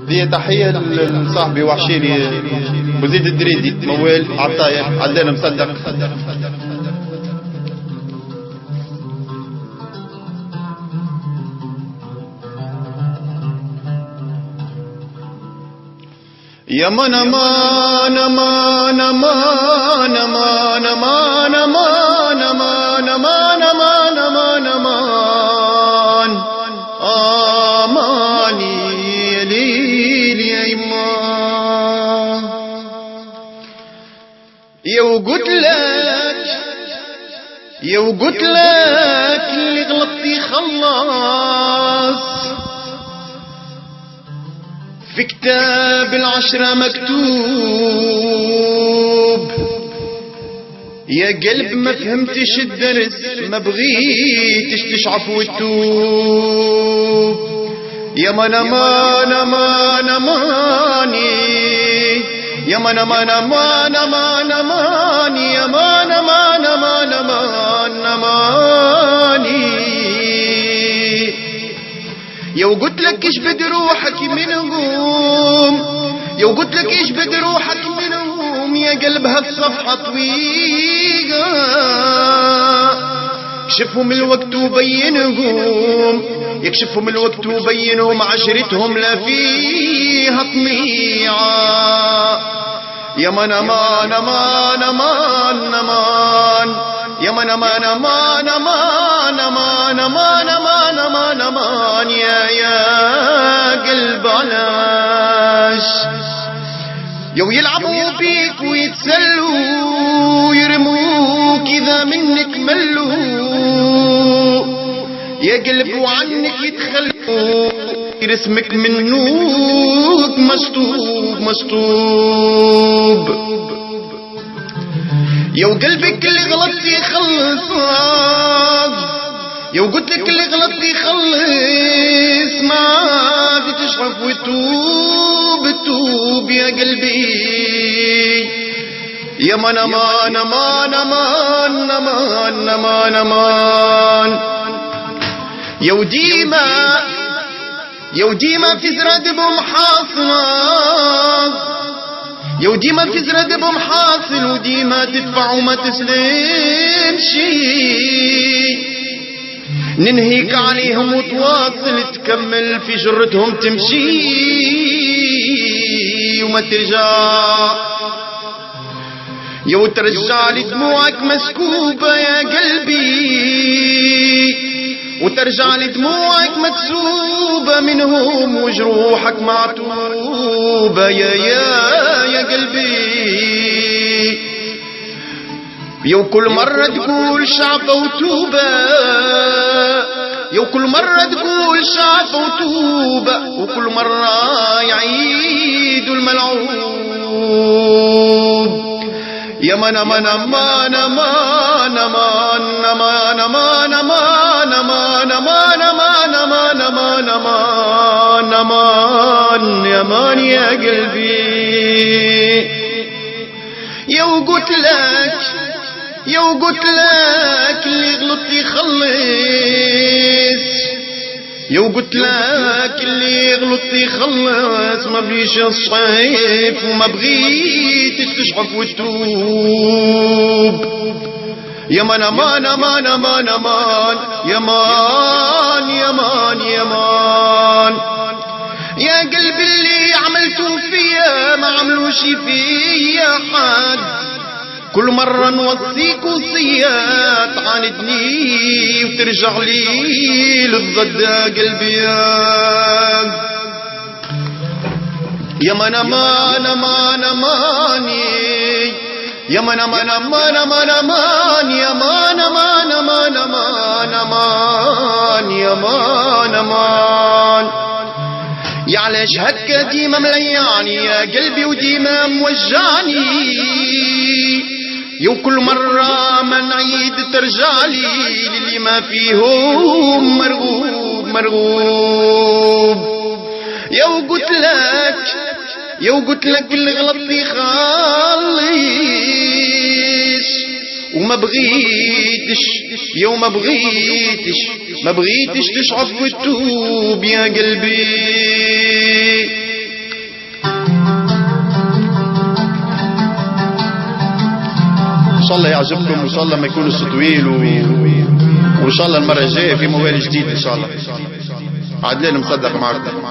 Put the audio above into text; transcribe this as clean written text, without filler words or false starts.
دي تحية لصاحبي وحشيني بزيد الدريدي موال عطاير عدانا مصدق. يا من امان امان امان امان امان امان امان امان امان امان امان اماني يا ليل يا ايمان. يا وقلت لك اللي غلطتي خلاص في كتاب العشرة مكتوب. يا قلب ما فهمتش الدرس ما بغيتش تشعف وتتوب. يا من امان امان اماني يا من امان امان امان اماني يا من امان امان امان اماني. يا وقلت لك ايش بدي روحك منهم يا وقلت لك ايش بدي روحك منهم. يا قلب هالصفحة طويلة كشفهم الوقت وبينهم يكشفهم الوقت وبينهم عشرتهم لا فيها طميعة. يا من امان امان امان امان يا من امان امان امان امان امان امان امان امان يا قلب علاش. يو يلعبوا بيك ويتسلوا يرموك اذا منك ملوا. يا قلب وعنك يتخلوا رسمك منوك مشطوب. يا قلبك اللي غلطتي خلص يا قلت لك اللي غلطتي خلص ما عاد تشرف وتوب يا قلبي. يا من امان امان امان امان امان امان. يا وديما في زراد بمحاصلة يا وديما في زراد بمحاصل وديما تدفع وما تسلم شي. ننهيك عليهم وتواصل تكمل في جرتهم تمشي وما ترجع. يا وترجع لي دموعك مسكوبة يا قلبي وترجع لي دموعك مكسوبة منهم وجروحك معتوبة يا قلبي. يا وكل مرة تقول شعفة وتوبة يا وكل مرة تقول شعفة وتوبة وكل مرة يعيدوا الملعوب. يا من امان امان امان امان امان امان امان امان امان امان امان امان امان امان يا مان يا قلبي. يا وقلت لك اللي غلطتي خلص يا وقلت لك اللي غلطتي خلص ما بغيش الصيف وما بغيتش تشعف وتتوب. يا من امان امان امان امان يا مان يا مان يا مان. يا قلبي اللي عملتوا فيا ما عملوش فيا حد. كل مرة نوصيك وصية تعاندني وترجع لي للضد قلبي. يا من امان امان اماني يا من امان امان امان امان يا من امان امان امان امان يا من امان. يا علاش هكا ديما مليعني يا قلبي وديما موجعني. يا وكل مرة ما نعيد ترجعلي للي ما فيهم مرغوب. يا وقلت لك اللي غلطتي خالص وما بغيتش ما بغيتش تشعف وتتوب يا قلبي. شاء الله يعجبكم، وان شاء الله ما يكونش طويل، وان شاء الله المره الجايه في موال جديد ان شاء الله. عدلان مصدق معكم.